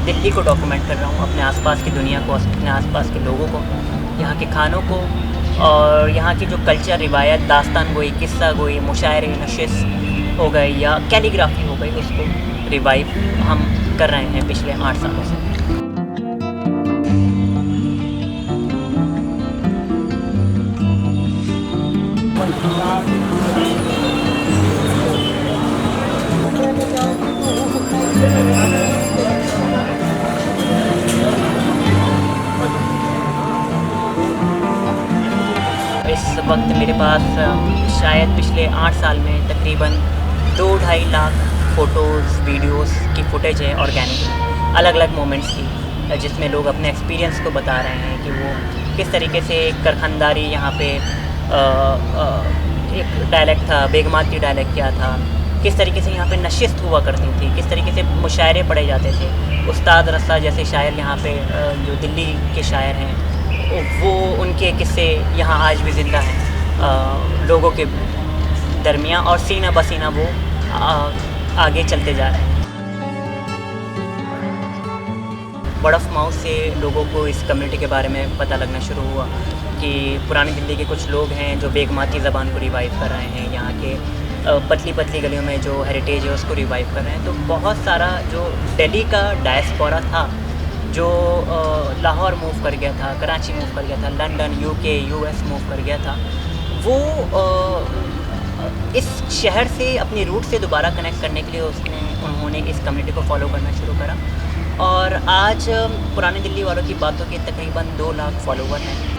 दिल्ली को डॉक्यूमेंट कर रहा हूँ, अपने आसपास की दुनिया को, अपने आसपास के लोगों को, यहाँ के खानों को और यहाँ की जो कल्चर, रिवायत, दास्तान गोई, किस्सा गोई, मुशायरे, नशिस्त हो गई या कैलीग्राफी हो गई, उसको रिवाइव हम कर रहे हैं पिछले 8 सालों से। इस वक्त मेरे पास शायद पिछले 8 साल में तकरीबन 2-2.5 लाख फ़ोटोज़, वीडियोस की फुटेज है ऑर्गेनिक, अलग अलग मोमेंट्स की, जिसमें लोग अपने एक्सपीरियंस को बता रहे हैं कि वो किस तरीके से करखनदारी यहाँ पे एक डायलेक्ट था, बेगमाती डायलेक्ट क्या था, किस तरीके से यहाँ पे नशिस्त हुआ करती थी, किस तरीके से मुशायरे पढ़े जाते थे। उस्ताद रसा जैसे शायर यहाँ पे जो दिल्ली के शायर हैं, वो उनके किस्से यहाँ आज भी ज़िंदा हैं लोगों के दरमियाँ, और सीना बसीना वो आगे चलते जा रहे हैं। वर्ड ऑफ माउथ से लोगों को इस कम्युनिटी के बारे में पता लगना शुरू हुआ कि पुरानी दिल्ली के कुछ लोग हैं जो बेगमाती ज़बान को रिवाइव कर रहे हैं, यहाँ के पतली पतली गलियों में जो हेरिटेज है उसको रिवाइव कर रहे हैं। तो बहुत सारा जो दिल्ली का डायस्पोरा था, जो लाहौर मूव कर गया था, कराची मूव कर गया था, लंदन, यूके, यूएस मूव कर गया था, वो इस शहर से अपनी रूट से दोबारा कनेक्ट करने के लिए उन्होंने इस कम्युनिटी को फॉलो करना शुरू करा, और आज पुरानी दिल्ली वालों की बातों के तकरीबन 2 लाख फॉलोवर हैं।